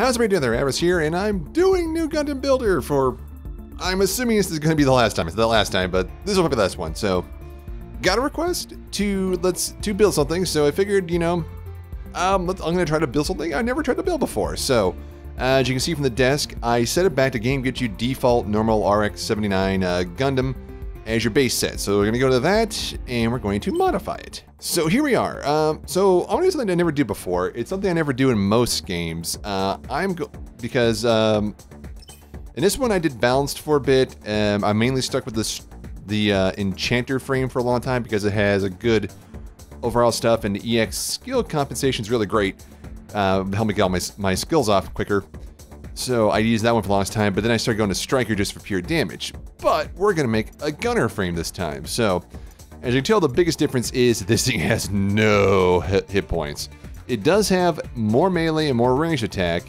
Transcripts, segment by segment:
How's everybody doing there? Averis here, and I'm doing new Gundam Builder for... I'm assuming this is going to be the last time. It's the last time, but this will be the last one. So, got a request to build something, so I figured, you know, I'm going to try to build something I never tried to build before. So, as you can see from the desk, I set it back to game, get you default normal RX-79 Gundam as your base set. So we're going to go to that, and we're going to modify it. So here we are. So I'm going to do something I never did before. It's something I never do in most games. Because in this one I did balanced for a bit. I'm mainly stuck with the Enchanter frame for a long time because it has a good overall stuff, and the EX skill compensation is really great. Help me get all my skills off quicker. So I used that one for the longest time, but then I started going to Striker just for pure damage. But we're going to make a Gunner frame this time. So as you can tell, the biggest difference is this thing has no hit points. It does have more melee and more ranged attack,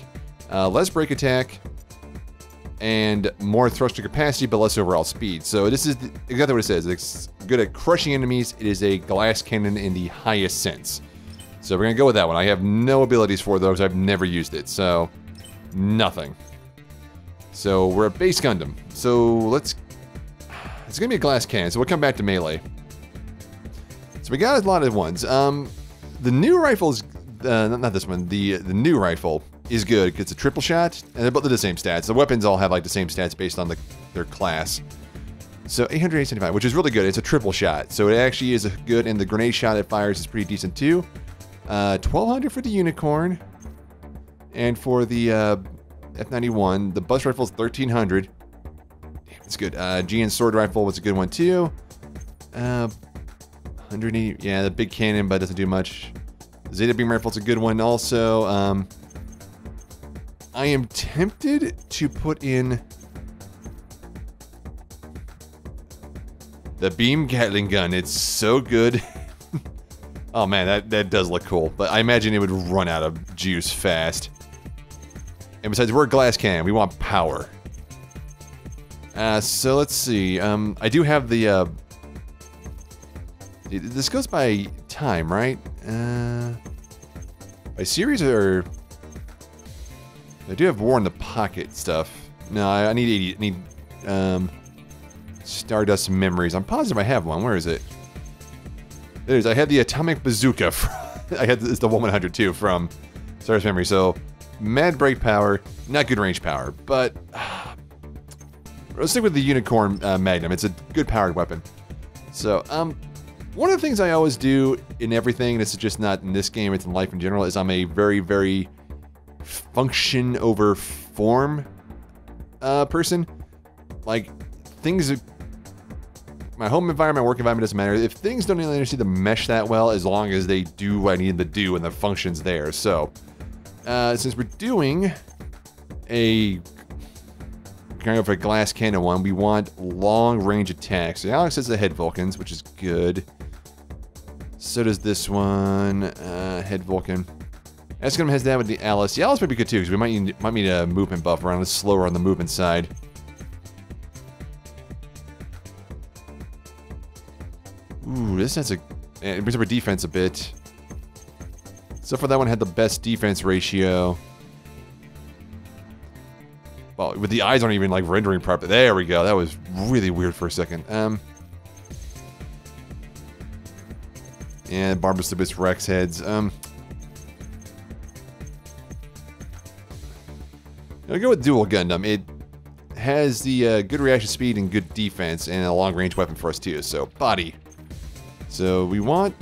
less break attack, and more thruster capacity, but less overall speed. So this is exactly what it says. It's good at crushing enemies. It is a glass cannon in the highest sense. So we're going to go with that one. I have no abilities for those. I've never used it. So nothing. So we're a base Gundam. So it's going to be a glass cannon. So we'll come back to melee. So we got a lot of ones. The new rifle's, not this one, the new rifle is good. It's a triple shot, and they're both the same stats. The weapons all have like the same stats based on their class. So 875, which is really good. It's a triple shot, so it actually is good, and the grenade shot it fires is pretty decent too. 1200 for the Unicorn, and for the F91, the bus rifle is 1300. Damn, it's good. GN sword rifle was a good one too. 180, yeah, the big cannon, but doesn't do much. Zeta beam rifle's a good one also. I am tempted to put in the beam Gatling gun. It's so good. Oh man, that does look cool, but I imagine it would run out of juice fast. And besides, we're a glass cannon. We want power. So let's see. I do have the... this goes by time, right? By series or... I do have War in the Pocket stuff. No, I need 80. I need Stardust Memories. I'm positive I have one. Where is it? There it is. I had the Atomic Bazooka. It's the 1/100 too from Stardust Memory. So, mad break power, not good range power, but let's stick with the Unicorn Magnum. It's a good powered weapon. So, one of the things I always do in everything, this is just not in this game, it's in life in general, is I'm a very, very function over form person. Like, things... My home environment, work environment doesn't matter. If things don't really seem to mesh that well, as long as they do what I need them to do and the function's there. So, since we're doing a kind of a glass cannon one, we want long range attacks. So Alex has the head Vulcans, which is good. So does this one, head Vulcan. Escom has that with the Alice. The Alice might be good too, because we might need a movement buff around. It's slower on the movement side. Ooh, this has it brings up our defense a bit. So far, that one had the best defense ratio. Well, with the eyes aren't even like rendering properly. There we go. That was really weird for a second. And Barbastubis Rex heads. I'll go with Dual Gundam. It has the good reaction speed and good defense, and a long range weapon for us too. So body. So we want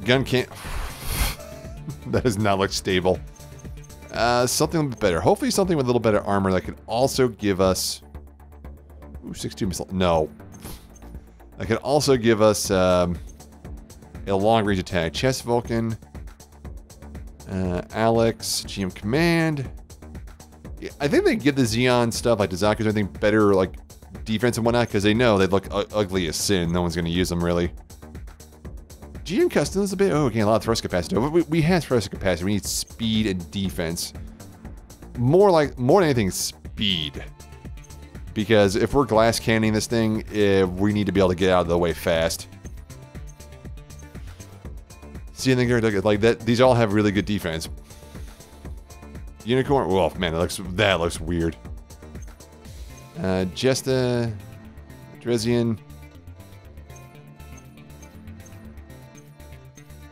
gun can't. That does not look stable. Something a little bit better. Hopefully something with a little better armor that could also give us... Ooh, 62 missile. No. That could also give us a long-range attack. Chest Vulcan. Alex. GM Command. Yeah, I think they give the Xeon stuff, like the Zaku's or anything, better, like, defense and whatnot, because they know they look ugly as sin. No one's going to use them, really. GM Custom is a bit... Oh, okay, a lot of thrust capacity. We have thrust capacity. We need speed and defense. More than anything, speed. Because if we're glass canning this thing, we need to be able to get out of the way fast. See, I think like that. These all have really good defense. Unicorn. Oh man, that looks weird. Jesta, Drezian.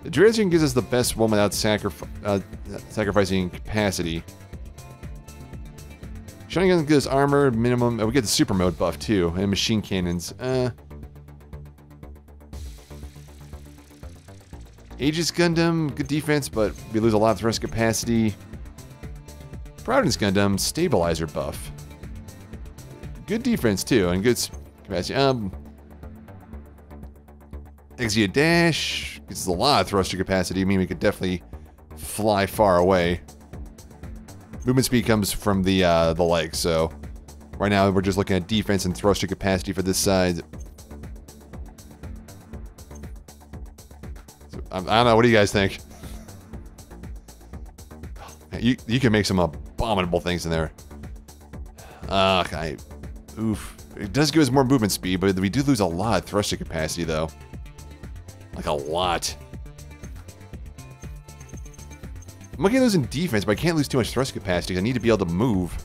The Drezian gives us the best one without sacrificing capacity. Shining Gun gives armor minimum. We get the super mode buff too, and machine cannons. Aegis Gundam, good defense, but we lose a lot of thrust capacity. Providence Gundam, stabilizer buff. Good defense too, and good capacity. Exia Dash gives us a lot of thruster capacity. I mean, we could definitely fly far away. Movement speed comes from the legs, so right now we're just looking at defense and thruster capacity for this side. So, I don't know. What do you guys think? You can make some abominable things in there. Oof. It does give us more movement speed, but we do lose a lot of thruster capacity, though. Like a lot. I'm looking at those in defense, but I can't lose too much thrust capacity. I need to be able to move.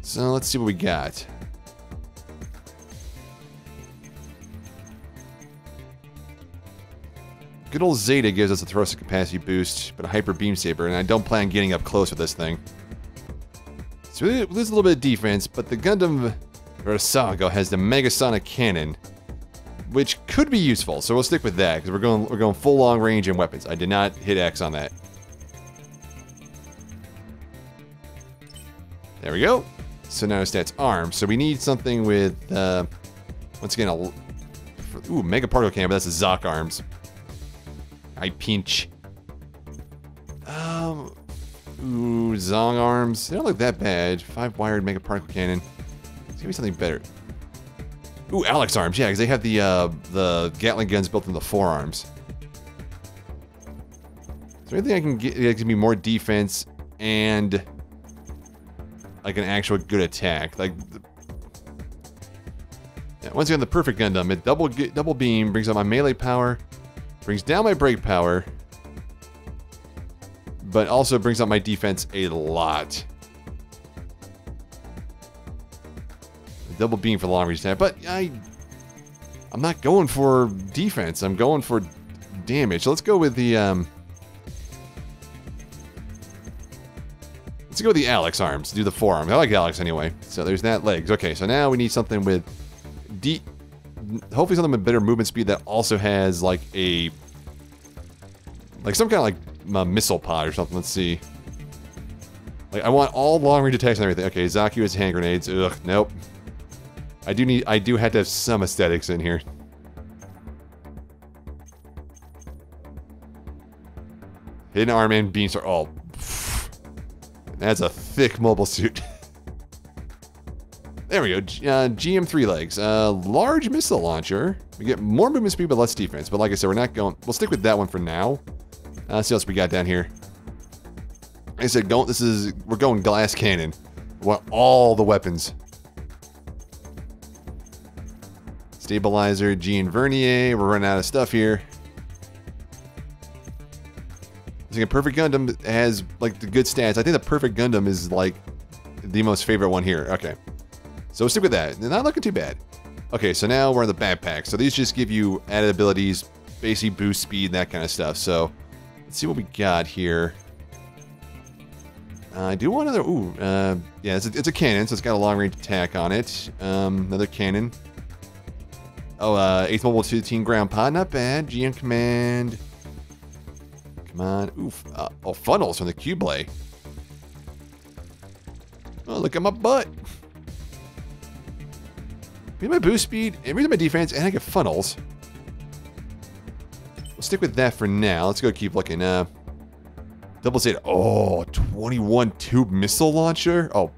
So let's see what we got. Good old Zeta gives us a thrust capacity boost, but a hyper beam saber, and I don't plan on getting up close with this thing. So we lose a little bit of defense, but the Gundam Rasago has the Megasonic Cannon, which could be useful. So we'll stick with that because we're going full long range and weapons. I did not hit X on that. There we go. So now stats arms. So we need something with once again Mega Particle Cannon, but that's the Zoc arms. I pinch. Zong arms. They don't look that bad. 5 wired Mega Particle Cannon. Let's give me something better. Ooh, Alex arms. Yeah, because they have the Gatling guns built in the forearms. So anything I can get that can be more defense and like an actual good attack. Like once again, the perfect Gundam. It double beam brings up my melee power. Brings down my break power, but also brings up my defense a lot. Double beam for long range attack, but I'm not going for defense. I'm going for damage. So let's go with the Alex arms. Do the forearms. I like Alex anyway. So there's that legs. Okay, so now we need something with hopefully something with better movement speed that also has like some kind of like missile pod or something. Let's see. Like I want all long range attacks and everything. Okay, Zaku has hand grenades. Ugh, nope. I do have to have some aesthetics in here. Hidden arm and beam sword. Oh, that's a thick mobile suit. There we go. GM3 legs. Large missile launcher. We get more movement speed but less defense. But like I said, we're not going. We'll stick with that one for now. Let's see what else we got down here. Like I said, we're going glass cannon. We want all the weapons. Stabilizer, Jean Vernier. We're running out of stuff here. I think a Perfect Gundam has like the good stats. I think the Perfect Gundam is like the most favorite one here. Okay. So we'll stick with that. They're not looking too bad. Okay, so now we're in the backpack. So these just give you added abilities, basically boost speed, that kind of stuff. So let's see what we got here. I do want another. Ooh, yeah, it's a cannon, so it's got a long range attack on it. Another cannon. Oh, 8th Mobile 2 ground pod, not bad. GM command. Come on. Oof. Oh, funnels from the Q-Blade. Oh, look at my butt. Read my boost speed, and read my defense, and I get funnels. We'll stick with that for now. Let's go keep looking. Double Zeta. Oh, 21 tube missile launcher. Oh,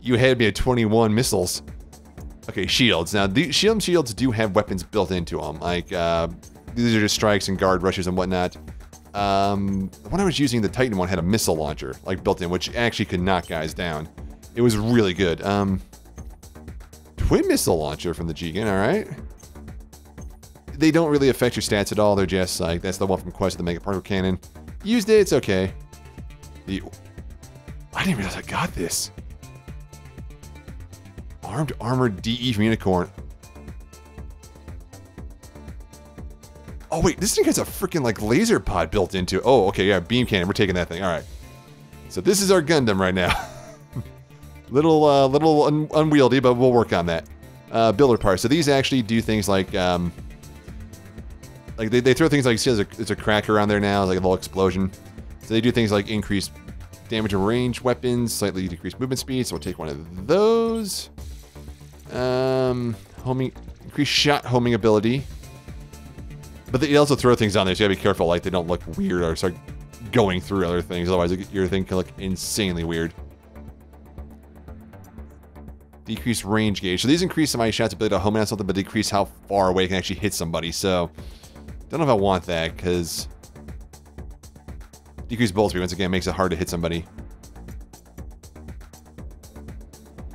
you had me at 21 missiles. Okay, shields. Now, the shields do have weapons built into them. Like, these are just strikes and guard rushes and whatnot. The one I was using, the Titan one, had a missile launcher, like, built in, which actually could knock guys down. It was really good. Twin missile launcher from the Jigen, alright. they don't really affect your stats at all. They're just like, that's the one from Quest, the Mega Particle Cannon. Used it, it's okay. I didn't realize I got this. Armed Armored DE from Unicorn. Oh wait, this thing has a freaking like laser pod built into it. Oh, okay, yeah, beam cannon. We're taking that thing. All right. So this is our Gundam right now. little unwieldy, but we'll work on that. Builder parts. So these actually do things like they throw things like, see, there's a cracker on there now, like a little explosion. So they do things like increase damage and range weapons, slightly decrease movement speed. So we'll take one of those. Homing, increase shot homing ability. But they also throw things on there, so you gotta be careful, like they don't look weird or start going through other things. Otherwise, your thing can look insanely weird. Decrease range gauge. So these increase my shot's ability to home in on something, but decrease how far away it can actually hit somebody. So, don't know if I want that, because decrease bullet speed, once again, makes it hard to hit somebody.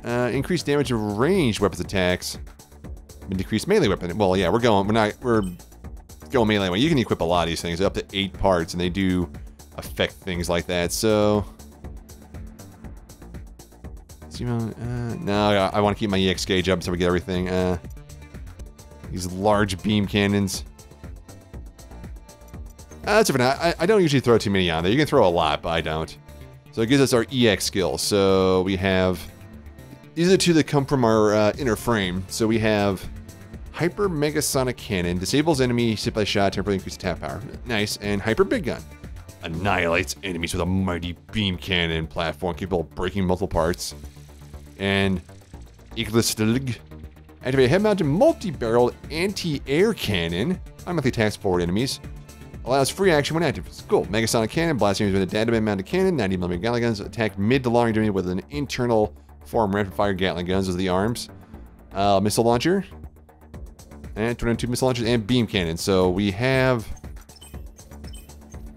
Increase damage and range weapons attacks. And decrease melee weapon. Well, yeah, we're going melee. Well, you can equip a lot of these things, up to 8 parts, and they do affect things like that. So, no, I want to keep my EX gauge up so we get everything. These large beam cannons. That's different. I don't usually throw too many on there. You can throw a lot, but I don't. So it gives us our EX skill. So we have, these are the two that come from our inner frame. So we have Hyper Megasonic Cannon, disables enemy hit by shot, temporarily increases attack power. Nice. And Hyper Big Gun, annihilates enemies with a mighty beam cannon platform capable of breaking multiple parts. And Iglistig, activate a head-mounted multi-barreled anti-air cannon, automatically attacks forward enemies. Allows free action when active. Cool. Megasonic Cannon, blast enemies with a Gundam mounted cannon, 90mm Gatling guns, attack mid to long range with an internal form rapid-fire Gatling guns as the arms. Missile launcher. And 22 missile launchers and beam cannon. So we have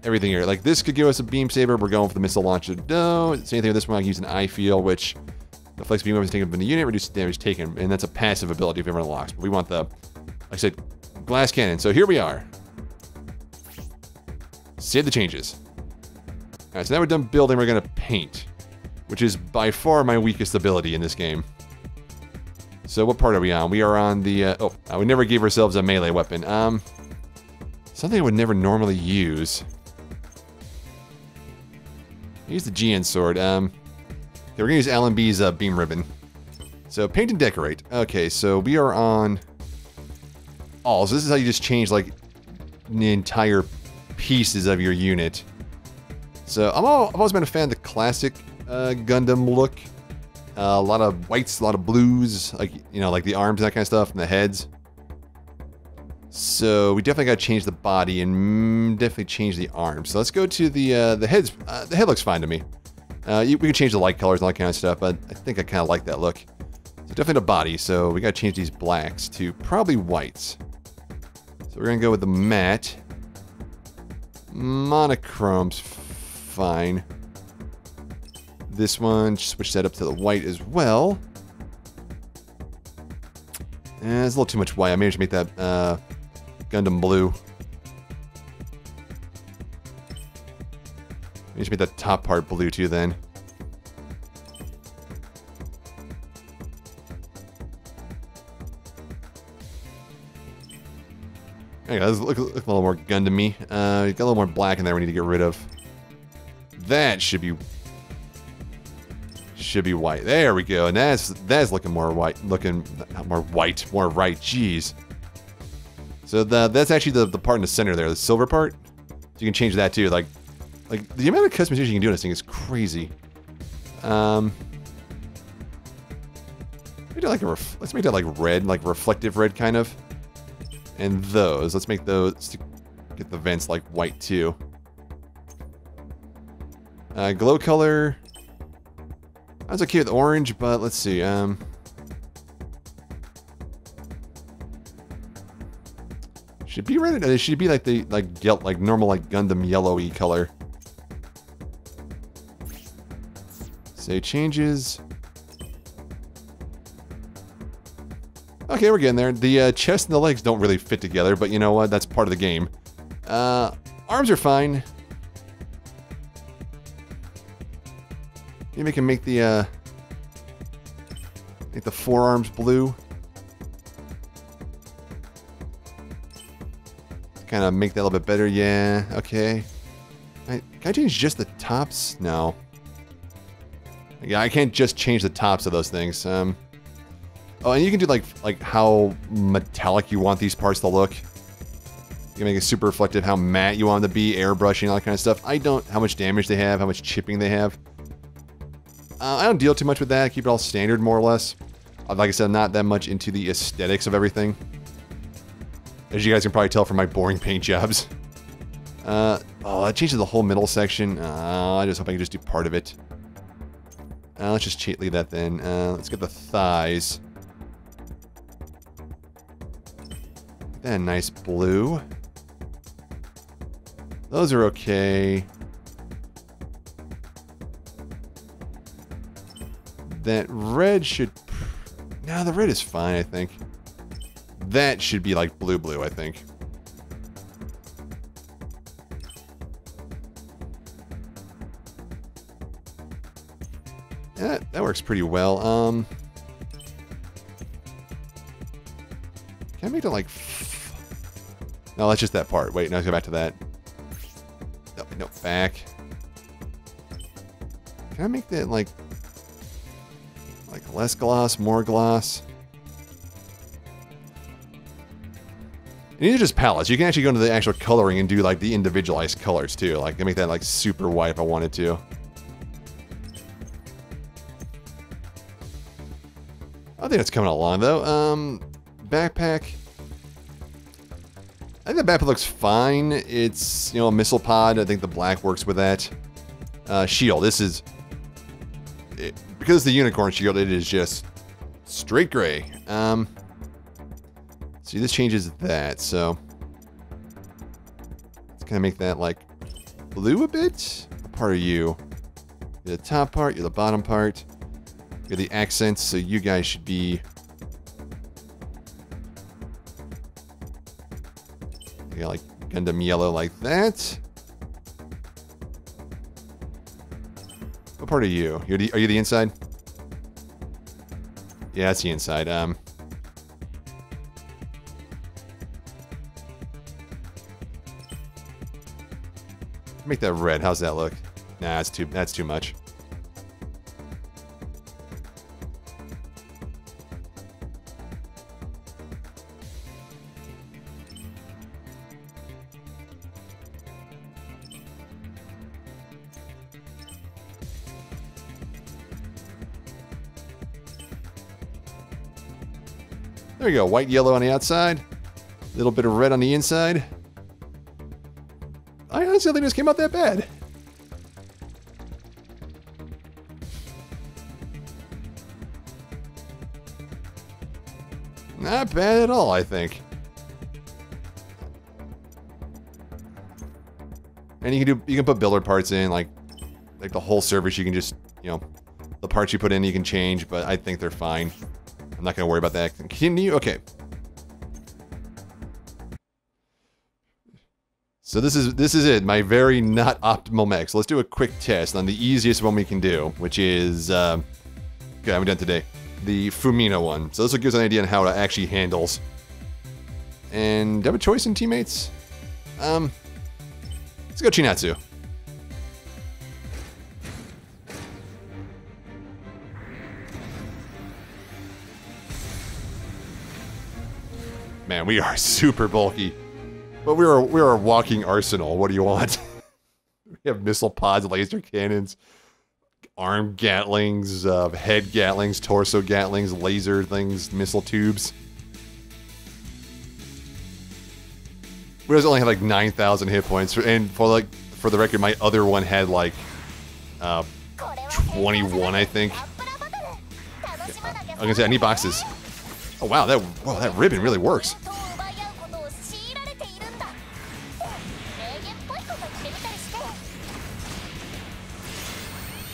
everything here. Like this could give us a beam saber. We're going for the missile launcher. No, same thing with this one. I can use an eye field, which the flex beam weapons taken from the unit reduces damage taken, and that's a passive ability if it ever unlocks. But we want the, like I said, glass cannon. So here we are. Save the changes. All right, so now we're done building. We're gonna paint, which is by far my weakest ability in this game. So what part are we on? We are on the, we never gave ourselves a melee weapon. Something I would never normally use. Use the GN sword. Okay, we're gonna use Alan B's beam ribbon. So paint and decorate. Okay, so we are on all. So this is how you just change like the entire pieces of your unit. So I've always been a fan of the classic Gundam look. A lot of whites, a lot of blues, like, you know, like the arms and that kind of stuff, and the heads. So we definitely got to change the body and definitely change the arms. So let's go to the heads. The head looks fine to me. We can change the light colors and all that kind of stuff, but I think I kind of like that look. So definitely the body. So we got to change these blacks to probably whites. So we're gonna go with the matte. Monochrome's fine. This one, switch that up to the white as well. And it's a little too much white. I may just make that Gundam blue. Maybe just make that top part blue too then. There you go. Look a little more Gundam-y. Got a little more black in there we need to get rid of. That should be white. There we go. And that's looking more white. Looking more white, more right. Jeez. So that's actually the part in the center there, the silver part. So you can change that too. Like the amount of customization you can do in this thing is crazy. Maybe like let's make that like red, like reflective red kind of. And those, let's make those to get the vents like white too. Glow color. I was okay with orange, but let's see. Should be red. It should be like the like normal like Gundam yellowy color. Say changes. Okay, we're getting there. The chest and the legs don't really fit together, but you know what? That's part of the game. Arms are fine. Maybe I can make the forearms blue. Kind of make that a little bit better. Yeah, okay. Can I change just the tops? No. Yeah, I can't just change the tops of those things. Oh, and you can do like how metallic you want these parts to look. You can make it super reflective, how matte you want them to be, airbrushing, all that kind of stuff. How much damage they have, how much chipping they have. I don't deal too much with that. I keep it all standard, more or less. Like I said, I'm not that much into the aesthetics of everything. As you guys can probably tell from my boring paint jobs. Oh, that changes the whole middle section. I just hope I can just do part of it. Let's just leave that then. Let's get the thighs. That nice blue. Those are okay. That red should... No, the red is fine, I think. That should be like blue, I think. Yeah, that works pretty well. Can I make it like... No, that's just that part. Wait, now let's go back to that. No, back. Can I make that like less gloss, more gloss? And these are just palettes. You can actually go into the actual coloring and do like the individualized colors too. Like, I can make that like super white if I wanted to. I think it's coming along though. Backpack. I think the backpack looks fine. It's, you know, a missile pod. I think the black works with that. Shield. This is... because it's the unicorn shield, it is just straight gray. See, this changes that, so... Let's kind of make that, like, blue a bit? What part are you? You're the top part, you're the bottom part. You're the accents, so you guys should be... You got, like, Gundam yellow like that. What part are you? Are you the inside? Yeah, that's the inside. Make that red. How's that look? Nah, that's too much. There we go, white, yellow on the outside. A little bit of red on the inside. I honestly don't think this came out that bad. Not bad at all, I think. And you can put builder parts in, like the whole surface. You can just, you know, the parts you put in you can change, but I think they're fine. I'm not going to worry about that. Continue. Okay. So this is it. My very not optimal mech. So let's do a quick test on the easiest one we can do, which is okay. I'm done today. The Fumina one. So this will give us an idea on how it actually handles. And do I have a choice in teammates? Let's go Chinatsu. Man, we are super bulky. But we're a walking arsenal. What do you want? We have missile pods, laser cannons, arm gatlings, head gatlings, torso gatlings, laser things, missile tubes. We only had like 9,000 hit points, and for the record, my other one had like 21, I think. I was gonna say I need boxes. Oh wow, that ribbon really works.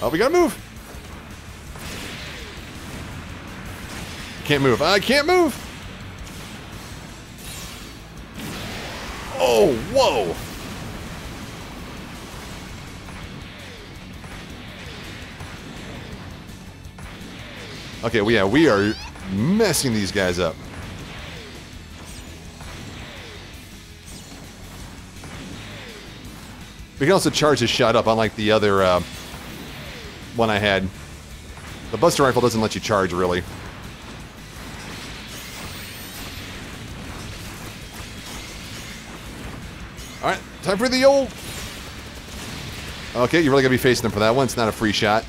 Oh, we gotta move. Can't move. I can't move. Whoa! Okay, well, yeah, we are messing these guys up. We can also charge this shot up, unlike the other one I had. The Buster Rifle doesn't let you charge, really. Alright, time for the old... Okay, you're really going to be facing them for that one. It's not a free shot.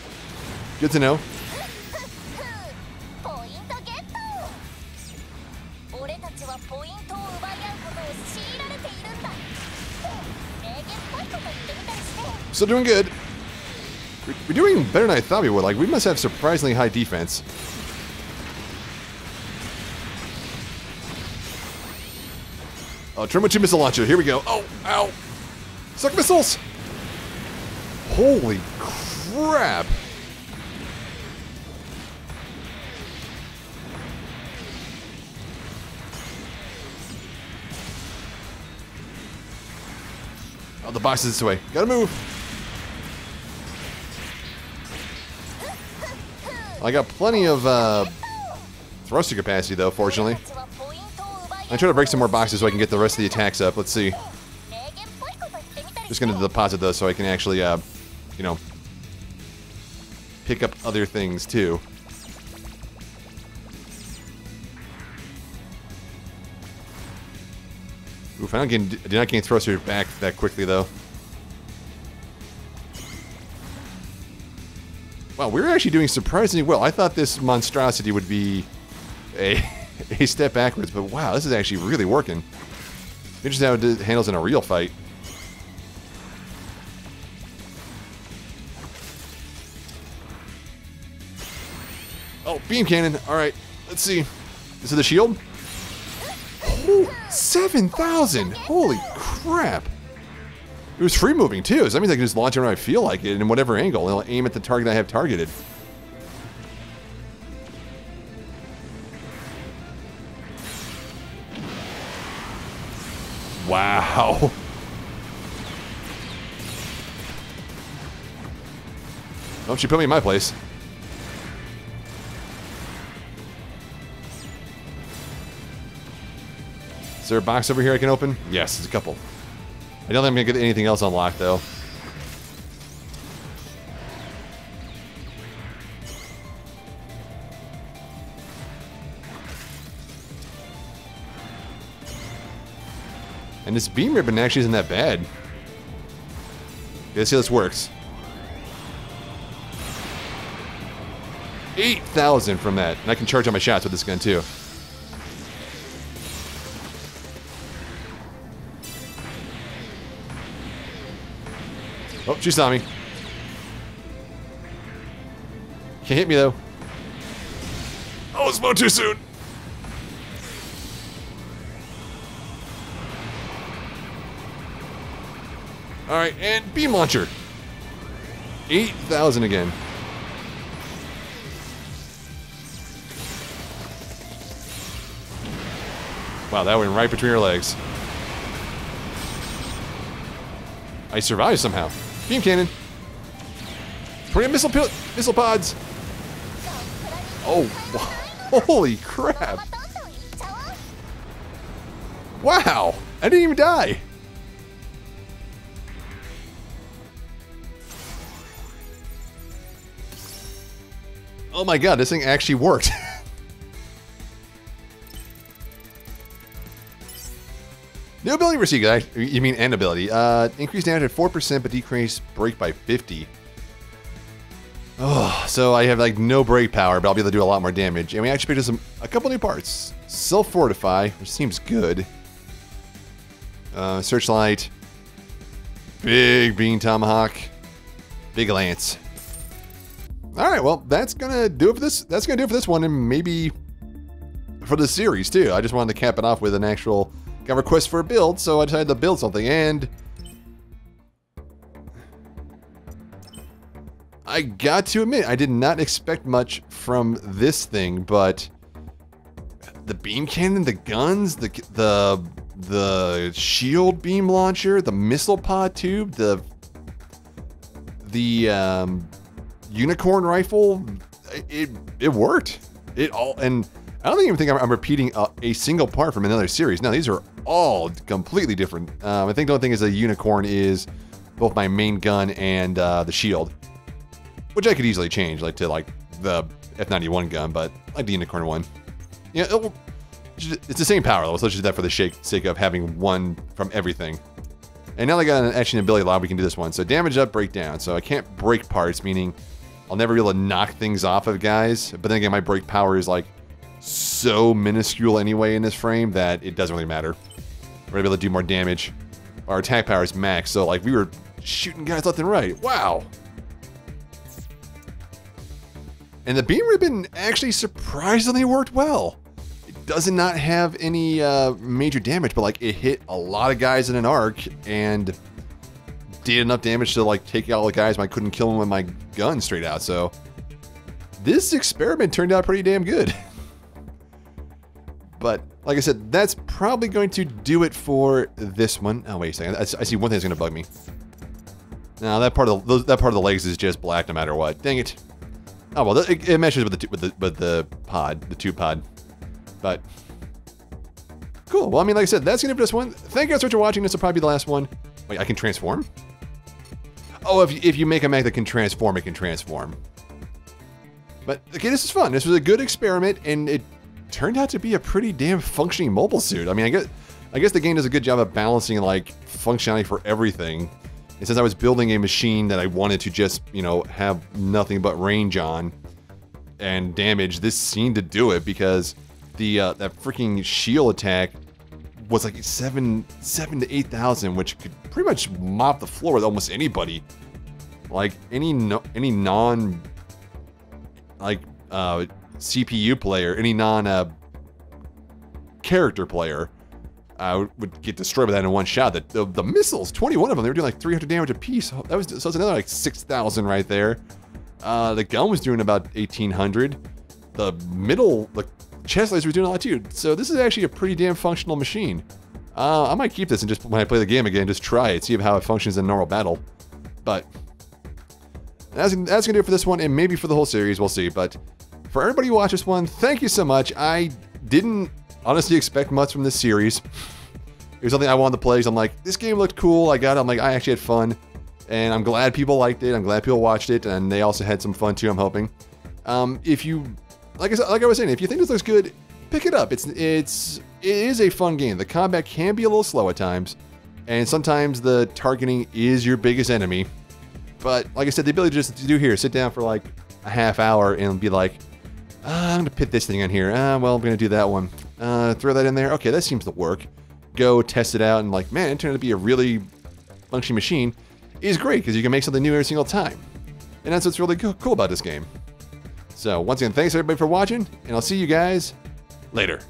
Good to know. Still doing good. We're doing better than I thought we would. Like, we must have surprisingly high defense. Oh, Thermo-2 missile launcher. Here we go. Oh, ow. Suck missiles. Holy crap. Oh, the box is this way. Gotta move. I got plenty of thruster capacity, though, fortunately. I'm trying to break some more boxes so I can get the rest of the attacks up. Let's see. Just going to deposit those so I can actually, you know, pick up other things, too. Oof, I did not gain thruster back that quickly, though. Wow, we're actually doing surprisingly well. I thought this monstrosity would be a step backwards, but wow, this is actually really working. Interesting how it handles in a real fight. Oh, beam cannon. All right, let's see. This is the shield. Oh, 7,000. Holy crap. It was free moving too, so that means I can just launch it when I feel like it in whatever angle. It'll aim at the target I have targeted. Wow. Don't you put me in my place. Is there a box over here I can open? Yes, there's a couple. I don't think I'm going to get anything else unlocked, though. And this beam ribbon actually isn't that bad. Okay, let's see how this works. 8,000 from that. And I can charge on my shots with this gun, too. Oh, she saw me. Can't hit me, though. Oh, it's too soon. Alright, and beam launcher. 8,000 again. Wow, that went right between her legs. I survived somehow. Beam cannon. 20 missile pods. Oh, holy crap. Wow, I didn't even die. Oh my god, this thing actually worked. New ability received. You mean an ability. Increase damage at 4%, but decrease break by 50. Oh, so I have like no break power, but I'll be able to do a lot more damage. And we actually picked up a couple new parts. Self-fortify, which seems good. Searchlight. Big beam tomahawk. Big lance. Alright, well, that's gonna do it for this. That's gonna do it for this one, and maybe for the series too. I just wanted to cap it off with an actual... Got a request for a build, so I decided to build something, and I got to admit, I did not expect much from this thing, but the beam cannon, the guns, the the shield beam launcher, the missile pod tube, the unicorn rifle. It worked. It all, and I don't even think I'm repeating a single part from another series. No, these are all completely different. I think the only thing is the unicorn is both my main gun and the shield, which I could easily change, like to like the F91 gun, but I like the unicorn one. Yeah, it's the same power level, so let's just do that for the sake of having one from everything. And now I got an action ability log, we can do this one. So damage up, break down. So I can't break parts, meaning I'll never be able to knock things off of guys. But then again, my break power is like so minuscule anyway in this frame that it doesn't really matter. We're gonna be able to do more damage. Our attack power is max, so like we were shooting guys left and right. Wow. And the beam ribbon actually surprisingly worked well. It does not have any major damage, but like it hit a lot of guys in an arc and did enough damage to like take out all the guys when I couldn't kill them with my gun straight out. So this experiment turned out pretty damn good. But like I said, that's probably going to do it for this one. Oh, wait a second. I see one thing that's going to bug me. Now that part of the legs is just black no matter what. Dang it. Oh well, it meshes with the pod, the tube pod. But cool. Well, I mean, like I said, that's gonna be this one. Thank you guys so much for watching. This will probably be the last one. Wait, I can transform? Oh, if you make a mech that can transform, it can transform. But okay, this is fun. This was a good experiment, and it turned out to be a pretty damn functioning mobile suit. I mean, I guess the game does a good job of balancing like functionality for everything. And since I was building a machine that I wanted to just, you know, have nothing but range on and damage, this seemed to do it because the that freaking shield attack was like 7 to 8,000, which could pretty much mop the floor with almost anybody. Like any non like CPU player, any non character player. Would get destroyed by that in one shot. The missiles, 21 of them, they were doing like 300 damage a piece. So that's another like 6,000 right there. The gun was doing about 1,800. The chest laser was doing a lot too. So this is actually a pretty damn functional machine. I might keep this and just, when I play the game again, just try it, see how it functions in normal battle. But that's gonna do it for this one, and maybe for the whole series, we'll see. But for everybody who watched this one, thank you so much. I didn't honestly expect much from this series. It was something I wanted to play, so I'm like, this game looked cool, I got it, I'm like, I actually had fun. And I'm glad people liked it, I'm glad people watched it, and they also had some fun too, I'm hoping. If you, like I was saying, if you think this looks good, pick it up. It is a fun game. The combat can be a little slow at times, and sometimes the targeting is your biggest enemy. But like I said, the ability just to do here, sit down for like a half hour and be like, I'm gonna put this thing on here. Well, I'm gonna do that one. Throw that in there. Okay, that seems to work. Go test it out, and like, man, it turned out to be a really functioning machine. Is great because you can make something new every single time, and that's what's really cool about this game. So once again, thanks everybody for watching, and I'll see you guys later.